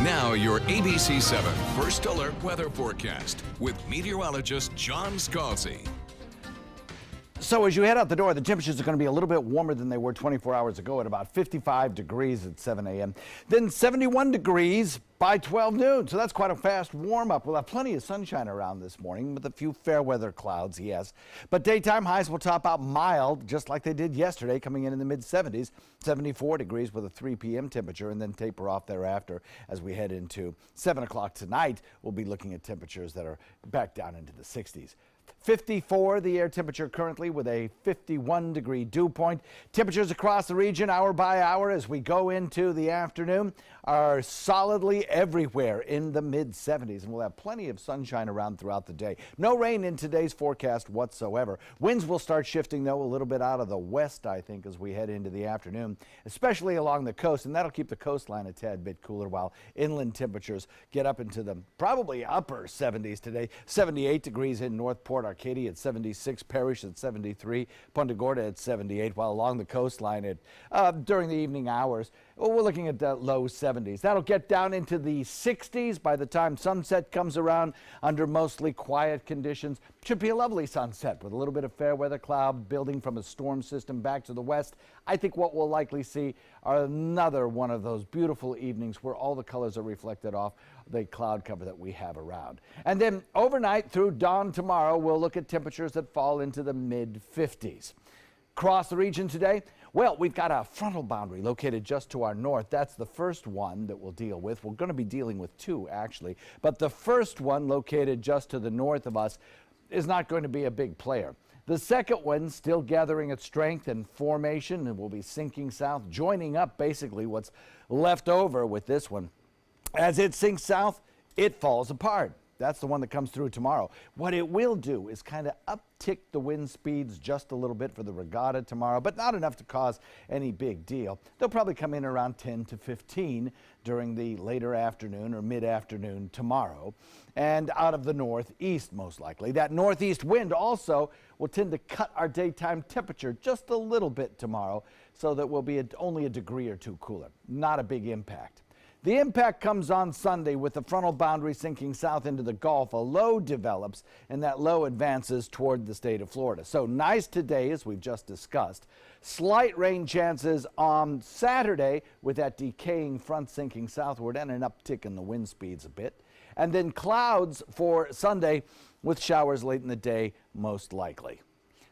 Now your ABC 7 First Alert Weather Forecast with meteorologist John Scalzi. So as you head out the door, the temperatures are going to be a little bit warmer than they were 24 hours ago at about 55 degrees at 7 a.m. Then 71 degrees by 12 noon. So that's quite a fast warm up. We'll have plenty of sunshine around this morning with a few fair weather clouds, yes. But daytime highs will top out mild, just like they did yesterday, coming in the mid 70s, 74 degrees with a 3 p.m. temperature, and then taper off thereafter as we head into 7 o'clock tonight. We'll be looking at temperatures that are back down into the 60s. 54 the air temperature currently with a 51 degree dew point. Temperatures across the region hour by hour as we go into the afternoon are solidly everywhere in the mid 70s, and we'll have plenty of sunshine around throughout the day. No rain in today's forecast whatsoever. Winds will start shifting though a little bit out of the west, I think, as we head into the afternoon, especially along the coast, and that'll keep the coastline a tad bit cooler while inland temperatures get up into the probably upper 70s today. 78 degrees in Northport Arcadia at 76, Parrish at 73, Punta Gorda at 78, while along the coastline at during the evening hours, we're looking at the low 70s. That'll get down into the 60s by the time sunset comes around under mostly quiet conditions. Should be a lovely sunset with a little bit of fair weather cloud building from a storm system back to the west. I think what we'll likely see are another one of those beautiful evenings where all the colors are reflected off the cloud cover that we have around. And then overnight through dawn tomorrow, we'll look at temperatures that fall into the mid 50s. Across the region today, well, we've got a frontal boundary located just to our north. That's the first one that we'll deal with. We're going to be dealing with two, actually. But the first one located just to the north of us is not going to be a big player. The second one still gathering its strength and formation and will be sinking south, joining up basically what's left over with this one. As it sinks south, it falls apart. That's the one that comes through tomorrow. What it will do is kind of uptick the wind speeds just a little bit for the regatta tomorrow, but not enough to cause any big deal. They'll probably come in around 10 to 15 during the later afternoon or mid-afternoon tomorrow, and out of the northeast most likely. That northeast wind also will tend to cut our daytime temperature just a little bit tomorrow, so that we'll be only a degree or two cooler. Not a big impact. The impact comes on Sunday with the frontal boundary sinking south into the Gulf. A low develops, and that low advances toward the state of Florida. So nice today, as we've just discussed. Slight rain chances on Saturday with that decaying front sinking southward and an uptick in the wind speeds a bit. And then clouds for Sunday with showers late in the day, most likely.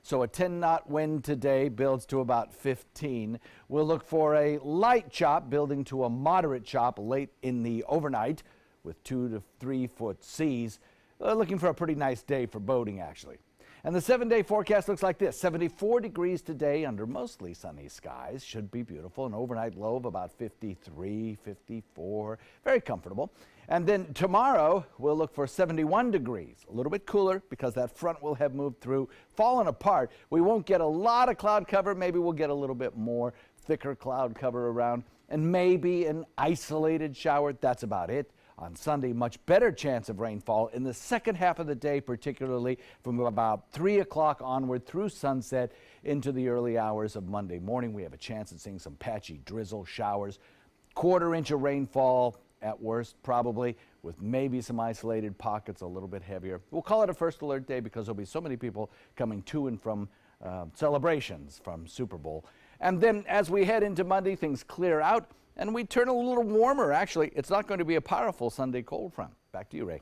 So a 10-knot wind today builds to about 15. We'll look for a light chop building to a moderate chop late in the overnight with 2 to 3 foot seas. Looking for a pretty nice day for boating, actually. And the 7-day forecast looks like this. 74 degrees today under mostly sunny skies. Should be beautiful. An overnight low of about 53, 54. Very comfortable. And then tomorrow, we'll look for 71 degrees. A little bit cooler because that front will have moved through, fallen apart. We won't get a lot of cloud cover. Maybe we'll get a little bit more thicker cloud cover around, and maybe an isolated shower. That's about it. On Sunday, much better chance of rainfall in the second half of the day, particularly from about 3 o'clock onward through sunset into the early hours of Monday morning. We have a chance at seeing some patchy drizzle showers, quarter-inch of rainfall at worst, probably, with maybe some isolated pockets a little bit heavier. We'll call it a first alert day because there'll be so many people coming to and from celebrations from Super Bowl. And then as we head into Monday, things clear out and we turn a little warmer. Actually, it's not going to be a powerful Sunday cold front. Back to you, Ray.